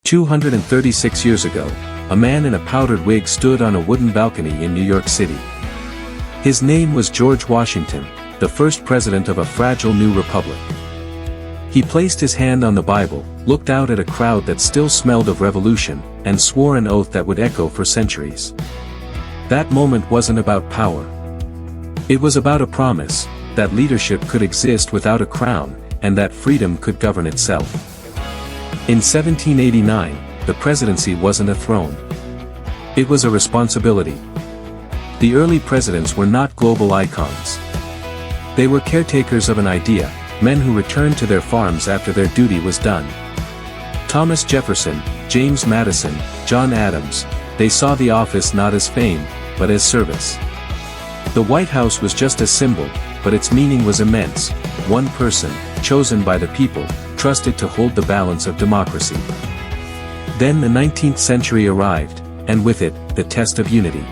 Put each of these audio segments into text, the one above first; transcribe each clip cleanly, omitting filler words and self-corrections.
236 years ago, a man in a powdered wig stood on a wooden balcony in New York City. His name was George Washington, the first president of a fragile new republic. He placed his hand on the Bible, looked out at a crowd that still smelled of revolution, and swore an oath that would echo for centuries. That moment wasn't about power. It was about a promise, that leadership could exist without a crown, and that freedom could govern itself. In 1789, the presidency wasn't a throne. It was a responsibility. The early presidents were not global icons. They were caretakers of an idea, men who returned to their farms after their duty was done. Thomas Jefferson, James Madison, John Adams, they saw the office not as fame, but as service. The White House was just a symbol, but its meaning was immense. One person, chosen by the people, trusted to hold the balance of democracy. Then the 19th century arrived, and with it, the test of unity.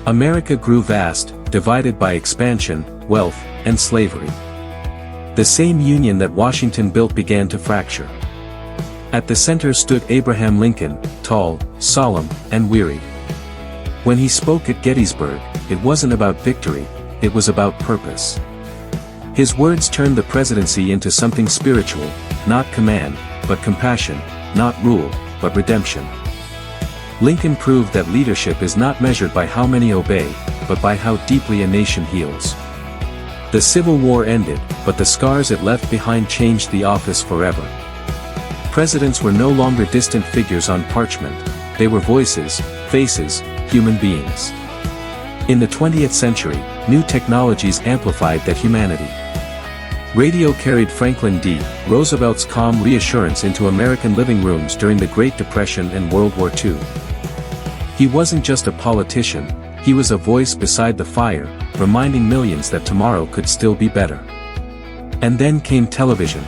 America grew vast, divided by expansion, wealth, and slavery. The same union that Washington built began to fracture. At the center stood Abraham Lincoln, tall, solemn, and weary. When he spoke at Gettysburg, it wasn't about victory, it was about purpose. His words turned the presidency into something spiritual, not command, but compassion, not rule, but redemption. Lincoln proved that leadership is not measured by how many obey, but by how deeply a nation heals. The Civil War ended, but the scars it left behind changed the office forever. Presidents were no longer distant figures on parchment, they were voices, faces, human beings. In the 20th century, new technologies amplified that humanity. Radio carried Franklin D. Roosevelt's calm reassurance into American living rooms during the Great Depression and World War II. He wasn't just a politician, he was a voice beside the fire, reminding millions that tomorrow could still be better. And then came television.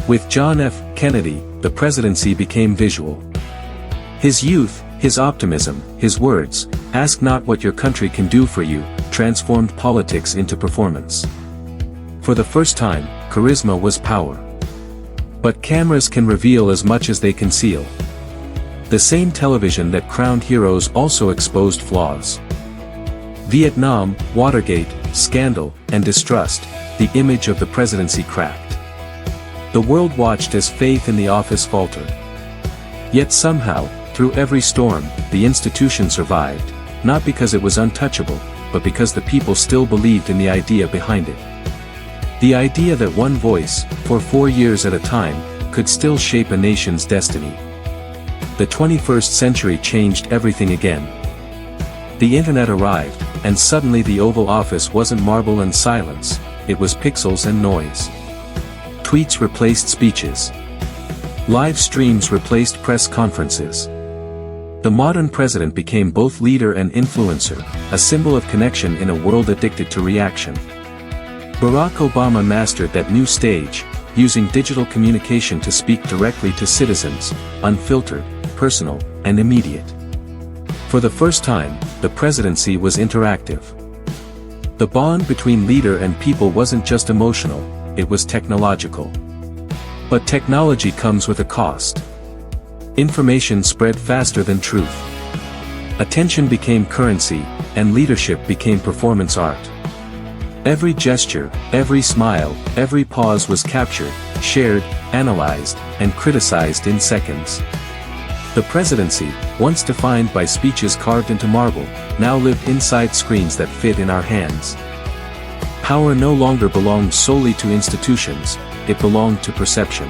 With John F. Kennedy, the presidency became visual. His youth, his optimism, his words, "Ask not what your country can do for you," transformed politics into performance. For the first time, charisma was power. But cameras can reveal as much as they conceal. The same television that crowned heroes also exposed flaws. Vietnam, Watergate, scandal, and distrust, the image of the presidency cracked. The world watched as faith in the office faltered. Yet somehow, through every storm, the institution survived, not because it was untouchable, but because the people still believed in the idea behind it. The idea that one voice, for 4 years at a time, could still shape a nation's destiny. The 21st century changed everything again. The internet arrived, and suddenly the Oval Office wasn't marble and silence, it was pixels and noise. Tweets replaced speeches. Live streams replaced press conferences. The modern president became both leader and influencer, a symbol of connection in a world addicted to reaction. Barack Obama mastered that new stage, using digital communication to speak directly to citizens, unfiltered, personal, and immediate. For the first time, the presidency was interactive. The bond between leader and people wasn't just emotional, it was technological. But technology comes with a cost. Information spread faster than truth. Attention became currency, and leadership became performance art. Every gesture, every smile, every pause was captured, shared, analyzed, and criticized in seconds. The presidency, once defined by speeches carved into marble, now lived inside screens that fit in our hands. Power no longer belonged solely to institutions, it belonged to perception.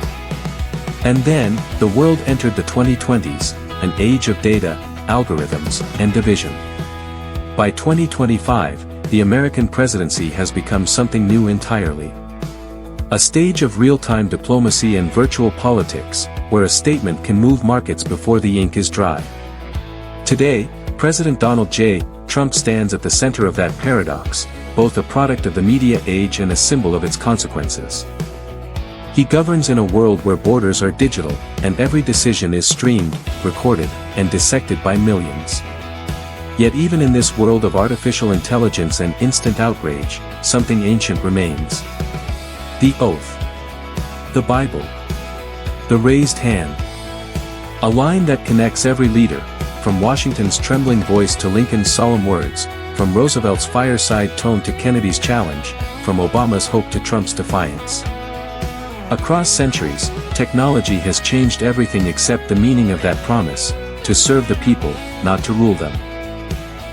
And then, the world entered the 2020s, an age of data, algorithms, and division. By 2025, the American presidency has become something new entirely. A stage of real-time diplomacy and virtual politics, where a statement can move markets before the ink is dry. Today, President Donald J. Trump stands at the center of that paradox, both a product of the media age and a symbol of its consequences. He governs in a world where borders are digital, and every decision is streamed, recorded, and dissected by millions. Yet even in this world of artificial intelligence and instant outrage, something ancient remains. The oath. The Bible. The raised hand. A line that connects every leader, from Washington's trembling voice to Lincoln's solemn words, from Roosevelt's fireside tone to Kennedy's challenge, from Obama's hope to Trump's defiance. Across centuries, technology has changed everything except the meaning of that promise, to serve the people, not to rule them.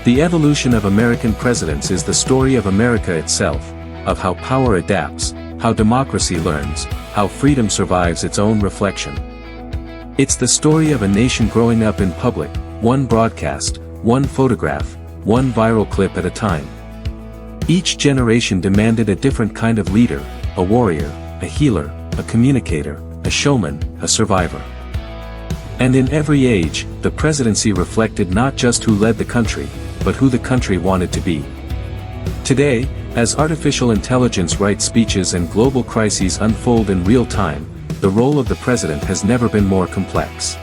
The evolution of American presidents is the story of America itself, of how power adapts, how democracy learns, how freedom survives its own reflection. It's the story of a nation growing up in public, one broadcast, one photograph, one viral clip at a time. Each generation demanded a different kind of leader, a warrior, a healer, a communicator, a showman, a survivor. And in every age, the presidency reflected not just who led the country, but who the country wanted to be. Today, as artificial intelligence writes speeches and global crises unfold in real time, the role of the president has never been more complex.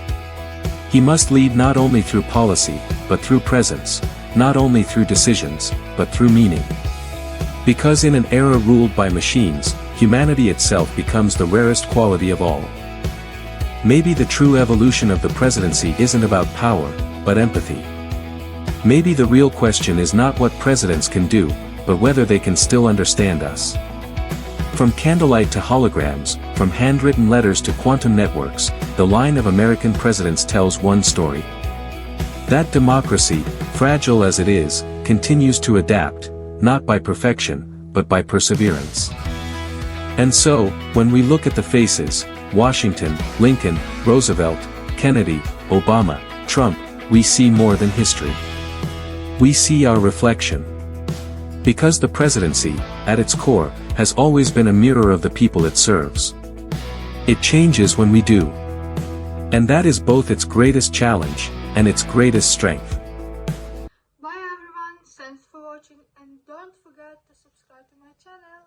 He must lead not only through policy, but through presence, not only through decisions, but through meaning. Because in an era ruled by machines, humanity itself becomes the rarest quality of all. Maybe the true evolution of the presidency isn't about power, but empathy. Maybe the real question is not what presidents can do, but whether they can still understand us. From candlelight to holograms, from handwritten letters to quantum networks, the line of American presidents tells one story. That democracy, fragile as it is, continues to adapt, not by perfection, but by perseverance. And so, when we look at the faces, Washington, Lincoln, Roosevelt, Kennedy, Obama, Trump, we see more than history. We see our reflection. Because the presidency, at its core, has always been a mirror of the people it serves. It changes when we do. And that is both its greatest challenge, and its greatest strength. Bye everyone, thanks for watching and don't forget to subscribe to my channel.